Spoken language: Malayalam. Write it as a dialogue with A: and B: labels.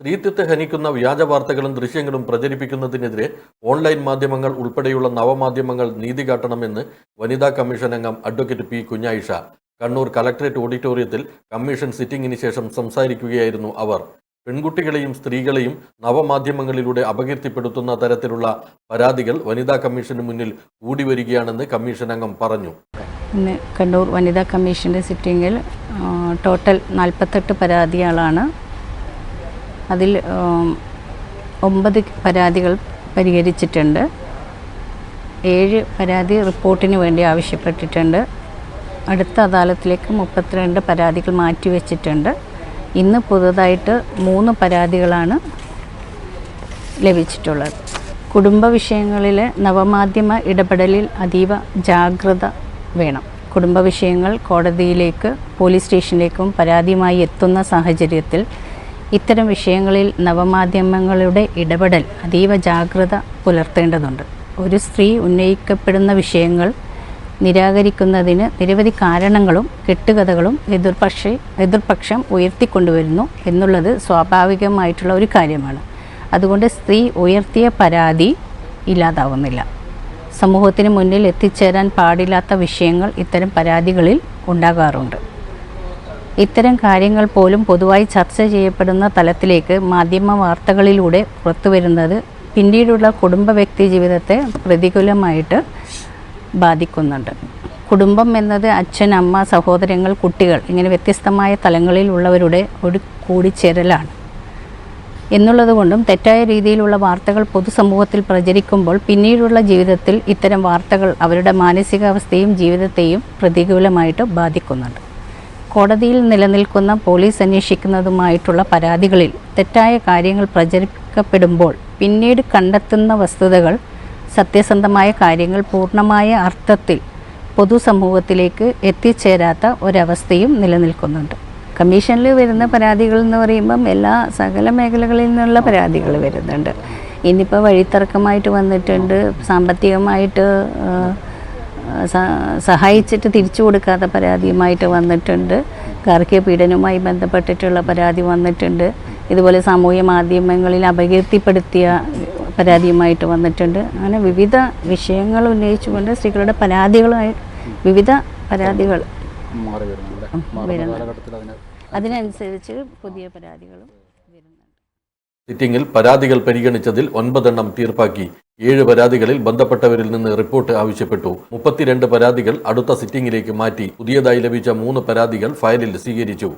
A: സ്ത്രീത്വത്തെ ഹനിക്കുന്ന വ്യാജ വാർത്തകളും ദൃശ്യങ്ങളും പ്രചരിപ്പിക്കുന്നതിനെതിരെ ഓൺലൈൻ മാധ്യമങ്ങൾ ഉൾപ്പെടെയുള്ള നവമാധ്യമങ്ങൾ നീതി കാട്ടണമെന്ന് വനിതാ കമ്മീഷൻ അംഗം advocate P Kunjayisha Kannur collectorate ഓഡിറ്റോറിയത്തിൽ കമ്മീഷൻ സിറ്റിംഗിന് ശേഷം സംസാരിക്കുകയായിരുന്നു അവർ. പെൺകുട്ടികളെയും സ്ത്രീകളെയും നവമാധ്യമങ്ങളിലൂടെ അപകീർത്തിപ്പെടുത്തുന്ന തരത്തിലുള്ള പരാതികൾ വനിതാ കമ്മീഷന് മുന്നിൽ കൂടി വരികയാണെന്ന് കമ്മീഷൻ അംഗം പറഞ്ഞു.
B: ഇന്ന് കണ്ണൂർ വനിതാ കമ്മീഷൻ്റെ സിറ്റിംഗിൽ ടോട്ടൽ 48 പരാതികളാണ്. അതിൽ 9 പരാതികൾ പരിഹരിച്ചിട്ടുണ്ട്. 7 പരാതി റിപ്പോർട്ടിന് വേണ്ടി ആവശ്യപ്പെട്ടിട്ടുണ്ട്. അടുത്ത അദാലത്തിലേക്ക് 32 പരാതികൾ മാറ്റിവെച്ചിട്ടുണ്ട്. ഇന്ന് പുതുതായിട്ട് 3 പരാതികളാണ് ലഭിച്ചിട്ടുള്ളത്. കുടുംബ വിഷയങ്ങളിലെ നവമാധ്യമ ഇടപെടലിൽ അതീവ ജാഗ്രത വേണം. കുടുംബ വിഷയങ്ങൾ കോടതിയിലേക്ക്, പോലീസ് സ്റ്റേഷനിലേക്കും പരാതിയുമായി എത്തുന്ന സാഹചര്യത്തിൽ ഇത്തരം വിഷയങ്ങളിൽ നവമാധ്യമങ്ങളുടെ ഇടപെടൽ അതീവ ജാഗ്രത പുലർത്തേണ്ടതുണ്ട്. ഒരു സ്ത്രീ ഉന്നയിക്കപ്പെടുന്ന വിഷയങ്ങൾ നിരാകരിക്കുന്നതിന് നിരവധി കാരണങ്ങളും കെട്ടുകഥകളും എതിർപക്ഷം ഉയർത്തിക്കൊണ്ടുവരുന്നു എന്നുള്ളത് സ്വാഭാവികമായിട്ടുള്ള ഒരു കാര്യമാണ്. അതുകൊണ്ട് സ്ത്രീ ഉയർത്തിയ പരാതി ഇല്ലാതാവുന്നില്ല. സമൂഹത്തിന് മുന്നിൽ എത്തിച്ചേരാൻ പാടില്ലാത്ത വിഷയങ്ങൾ ഇത്തരം പരാതികളിൽ ഉണ്ടാകാറുണ്ട്. ഇത്തരം കാര്യങ്ങൾ പോലും പൊതുവായി ചർച്ച ചെയ്യപ്പെടുന്ന തലത്തിലേക്ക് മാധ്യമ വാർത്തകളിലൂടെ പുറത്തുവരുന്നത് പിന്നീടുള്ള കുടുംബ വ്യക്തി ജീവിതത്തെ പ്രതികൂലമായിട്ട് ബാധിക്കുന്നുണ്ട്. കുടുംബം എന്നത് അച്ഛൻ, അമ്മ, സഹോദരങ്ങൾ, കുട്ടികൾ ഇങ്ങനെ വ്യത്യസ്തമായ തലങ്ങളിലുള്ളവരുടെ ഒരു കൂടിച്ചേരലാണ് എന്നുള്ളതുകൊണ്ടും തെറ്റായ രീതിയിലുള്ള വാർത്തകൾ പൊതുസമൂഹത്തിൽ പ്രചരിക്കുമ്പോൾ പിന്നീടുള്ള ജീവിതത്തിൽ ഇത്തരം വാർത്തകൾ അവരുടെ മാനസികാവസ്ഥയും ജീവിതത്തെയും പ്രതികൂലമായിട്ട് ബാധിക്കുന്നുണ്ട്. കോടതിയിൽ നിലനിൽക്കുന്ന പോലീസ് അന്വേഷിക്കുന്നതുമായിട്ടുള്ള പരാതികളിൽ തെറ്റായ കാര്യങ്ങൾ പ്രചരിപ്പിക്കപ്പെടുമ്പോൾ പിന്നീട് കണ്ടെത്തുന്ന വസ്തുതകൾ, സത്യസന്ധമായ കാര്യങ്ങൾ പൂർണ്ണമായ അർത്ഥത്തിൽ പൊതുസമൂഹത്തിലേക്ക് എത്തിച്ചേരാത്ത ഒരവസ്ഥയും നിലനിൽക്കുന്നുണ്ട്. കമ്മീഷനിൽ വരുന്ന പരാതികൾ എന്ന് പറയുമ്പം സകല മേഖലകളിൽ നിന്നുള്ള പരാതികൾ വരുന്നുണ്ട്. ഇനിയിപ്പോൾ വഴിത്തർക്കമായിട്ട് വന്നിട്ടുണ്ട്, സാമ്പത്തികമായിട്ട് സഹായിച്ചിട്ട് തിരിച്ചു കൊടുക്കാത്ത പരാതിയുമായിട്ട് വന്നിട്ടുണ്ട്, ഗാർഹിക പീഡനവുമായി ബന്ധപ്പെട്ടിട്ടുള്ള പരാതി വന്നിട്ടുണ്ട്, ഇതുപോലെ സാമൂഹ്യ മാധ്യമങ്ങളിൽ അപകീർത്തിപ്പെടുത്തിയ പരാതിയുമായിട്ട് വന്നിട്ടുണ്ട്. അങ്ങനെ വിവിധ വിഷയങ്ങൾ ഉന്നയിച്ചുകൊണ്ട് സ്ത്രീകളുടെ പരാതികളായി വിവിധ പരാതികൾ വരുന്നുണ്ട്. അതിനനുസരിച്ച് പുതിയ പരാതികളും വരുന്നുണ്ട്.
A: സിറ്റിംഗിൽ പരാതികൾ പരിഗണിച്ചതിൽ 9 എണ്ണം തീർപ്പാക്കി. 7 പരാതികളിൽ ബന്ധപ്പെട്ടവരിൽ നിന്ന് റിപ്പോർട്ട് ആവശ്യപ്പെട്ടു. 32 പരാതികൾ അടുത്ത സിറ്റിംഗിലേക്ക് മാറ്റി. പുതിയതായി ലഭിച്ച 3 പരാതികൾ ഫയലിൽ സ്വീകരിച്ചു.